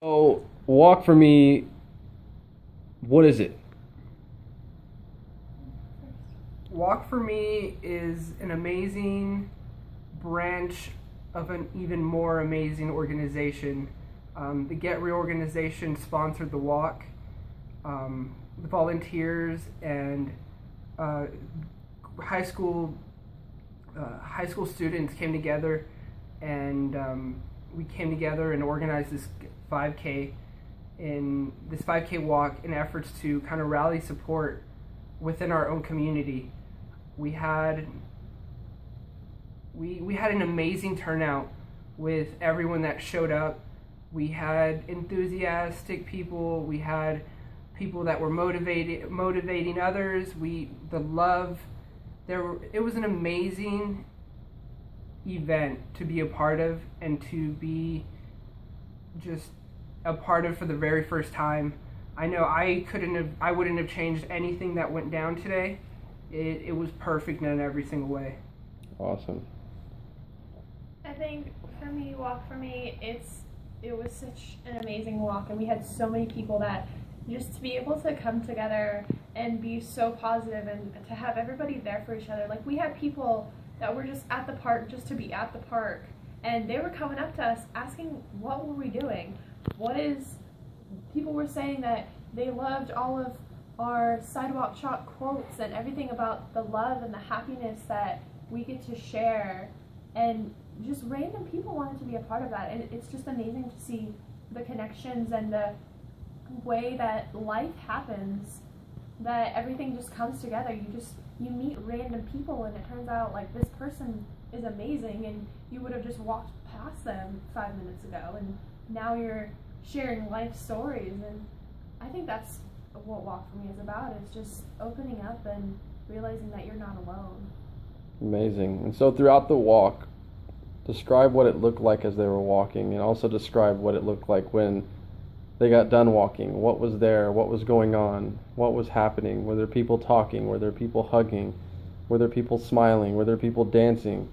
So, walk for me, what is it? Walk for Me is an amazing branch of an even more amazing organization. The Get Real organization sponsored the walk. The volunteers and uh, high school high school students came together, and we came together and organized this 5K in this 5K walk in efforts to kind of rally support within our own community. We had we had an amazing turnout with everyone that showed up. We had enthusiastic people. We had people that were motivating others. The love it was an amazing event to be a part of and to be just a part of for the very first time. I know I wouldn't have changed anything that went down today. It was perfect in every single way. Awesome. I think for me, Walk for Me, it was such an amazing walk, and we had so many people that just to be able to come together and be so positive and to have everybody there for each other. Like, we had people that were just at the park just to be at the park, and they were coming up to us asking what were we doing. People were saying that they loved all of our sidewalk chalk quotes and everything about the love and the happiness that we get to share, and just random people wanted to be a part of that. And it's just amazing to see the connections and the way that life happens, that everything just comes together. You meet random people, and it turns out like this person is amazing, and you would have just walked past them 5 minutes ago, and now you're sharing life stories. And I think that's what Walk for Me is about. It's just opening up and realizing that you're not alone. Amazing. And so throughout the walk, describe what it looked like as they were walking, and also describe what it looked like when they got done walking. What was there? What was going on? What was happening? Were there people talking? Were there people hugging? Were there people smiling? Were there people dancing?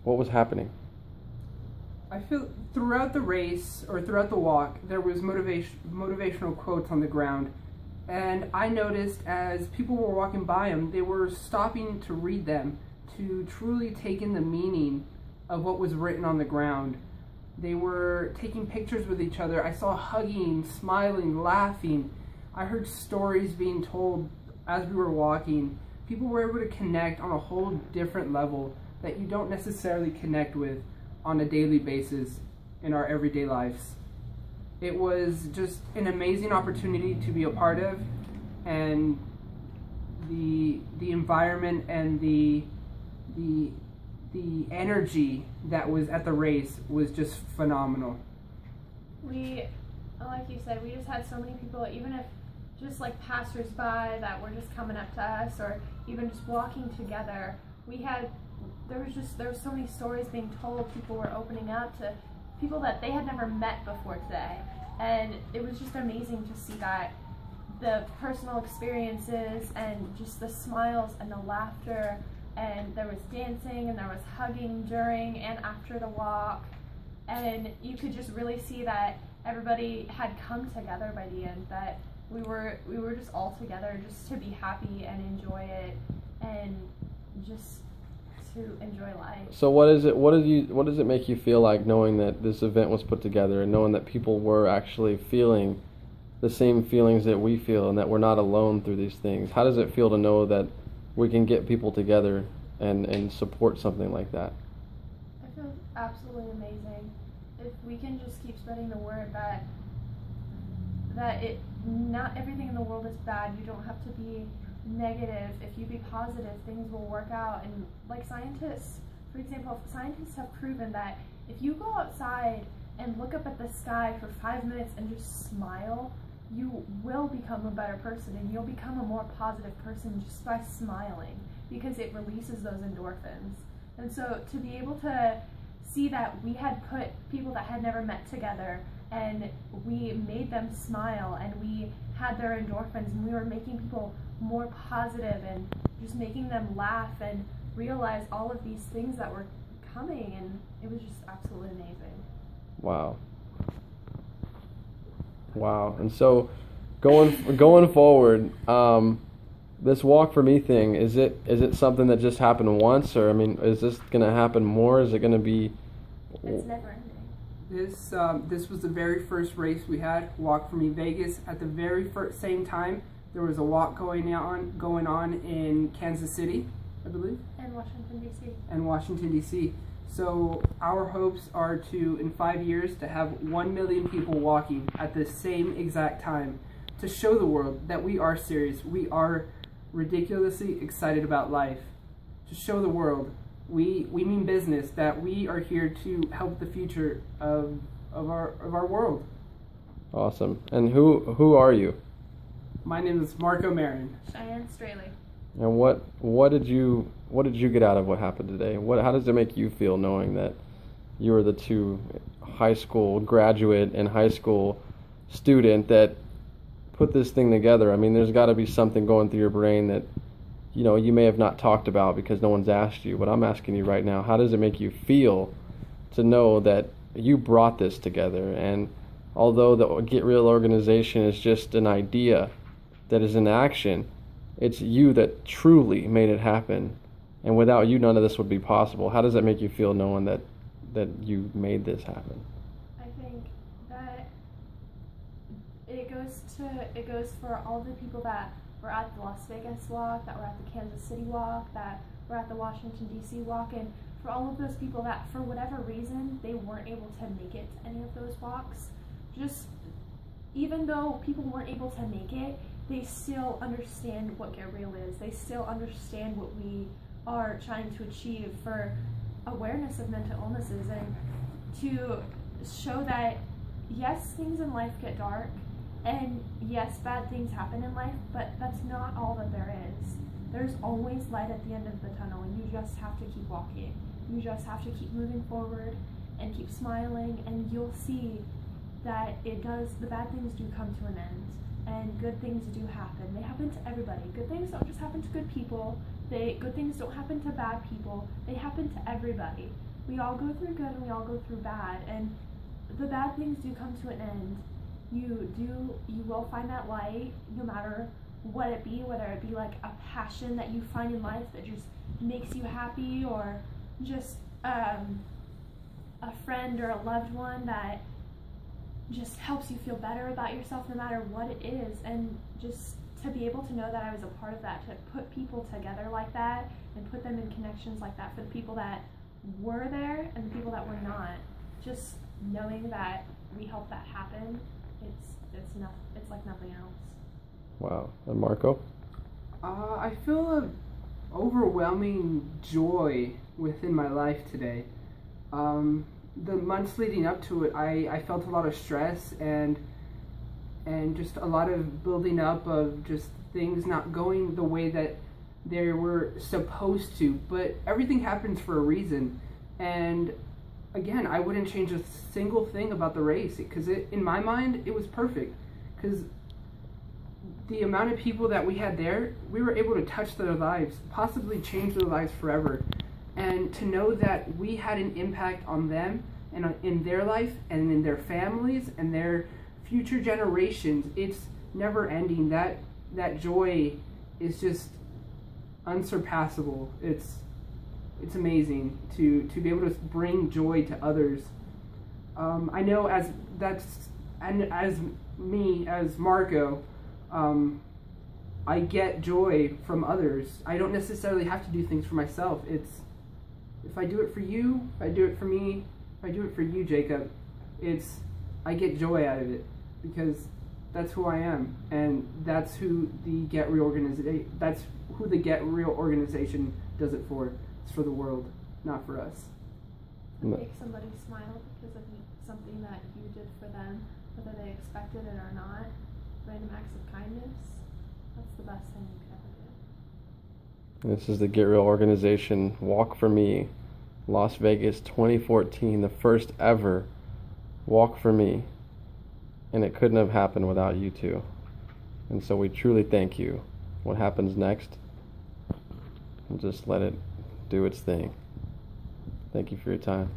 What was happening? I feel throughout the race or throughout the walk, there was motivational quotes on the ground. And I noticed as people were walking by them, they were stopping to read them, to truly take in the meaning of what was written on the ground. They were taking pictures with each other. I saw hugging, smiling, laughing. I heard stories being told as we were walking. People were able to connect on a whole different level that you don't necessarily connect with on a daily basis in our everyday lives. It was just an amazing opportunity to be a part of, and the environment and the energy that was at the race was just phenomenal. Like you said, we just had so many people, even if just like passersby that were just coming up to us, or even just walking together. There were so many stories being told. People were opening up to people that they had never met before today, and it was just amazing to see that, the personal experiences and just the smiles and the laughter. And there was dancing and there was hugging during and after the walk, and you could just really see that everybody had come together by the end, that we were just all together just to be happy and enjoy it, and just to enjoy life. So what does it make you feel like knowing that this event was put together, and knowing that people were actually feeling the same feelings that we feel, and that we're not alone through these things? How does it feel to know that we can get people together and support something like that? I feel absolutely amazing. If we can just keep spreading the word that not everything in the world is bad. You don't have to be negative. If you be positive, things will work out. And like scientists, for example, scientists have proven that if you go outside and look up at the sky for 5 minutes and just smile, you will become a better person, and you'll become a more positive person just by smiling, because it releases those endorphins. And so to be able to see that we had put people that had never met together, and we made them smile, and we had their endorphins, and we were making people more positive and just making them laugh and realize all of these things that were coming, and it was just absolutely amazing. Wow. Wow. And so going forward, this Walk for Me thing, is it something that just happened once, or I mean, is this going to happen more? Is it going to be? It's never ending. This was the very first race we had, Walk for Me Vegas. At the very same time, there was a walk going on in Kansas City, I believe, And Washington, D.C. and Washington, D.C. So our hopes are to, in 5 years, to have 1 million people walking at the same exact time, to show the world that we are serious. We are ridiculously excited about life. To show the world we mean business, that we are here to help the future of our world. Awesome. And who are you? My name is Marco Marin. Cheyenne Straley. And what did you get out of what happened today? How does it make you feel knowing that you were the two high school graduate and high school student that put this thing together? I mean, there's got to be something going through your brain that you may have not talked about because no one's asked you, but I'm asking you right now. How does it make you feel to know that you brought this together? And although the Get Real organization is just an idea that is in action, it's you that truly made it happen. And without you, none of this would be possible. How does that make you feel knowing that you made this happen? I think that it goes for all the people that were at the Las Vegas walk, that were at the Kansas City walk, that were at the Washington, D.C. walk, and for all of those people that, for whatever reason, they weren't able to make it to any of those walks. Just, even though people weren't able to make it, they still understand what Get Real is. They still understand what we are trying to achieve for awareness of mental illnesses, and to show that, yes, things in life get dark, and yes, bad things happen in life, but that's not all that there is. There's always light at the end of the tunnel, and you just have to keep walking. You just have to keep moving forward and keep smiling, and you'll see that the bad things do come to an end, and good things do happen. They happen to everybody. Good things don't just happen to good people. Good things don't happen to bad people. They happen to everybody. We all go through good and we all go through bad, and the bad things do come to an end. You will find that light, no matter what it be, whether it be like a passion that you find in life that just makes you happy, or just a friend or a loved one that just helps you feel better about yourself, no matter what it is. And just to be able to know that I was a part of that, to put people together like that and put them in connections like that, for the people that were there and the people that were not, just knowing that we helped that happen, it's like nothing else. Wow. And Marco? I feel an overwhelming joy within my life today. The months leading up to it, I felt a lot of stress and just a lot of building up of just things not going the way that they were supposed to. But everything happens for a reason. And again, I wouldn't change a single thing about the race, because in my mind, it was perfect. Because the amount of people that we had there, we were able to touch their lives, possibly change their lives forever. And to know that we had an impact on them and in their life and in their families and their future generations, it's never ending. That joy is just unsurpassable. It's amazing to be able to bring joy to others. I know as Marco, I get joy from others. I don't necessarily have to do things for myself. It's, if I do it for you, if I do it for me, if I do it for you, Jacob, I get joy out of it, because that's who I am, and that's who the Get Real organization does it for. It's for the world, not for us. To make somebody smile because of something that you did for them, whether they expected it or not, random acts of kindness, that's the best thing you could ever do. This is the Get Real organization, Walk for Me, Las Vegas 2014, the first ever Walk for Me. And it couldn't have happened without you two. And so we truly thank you. What happens next, we'll just let it do its thing. Thank you for your time.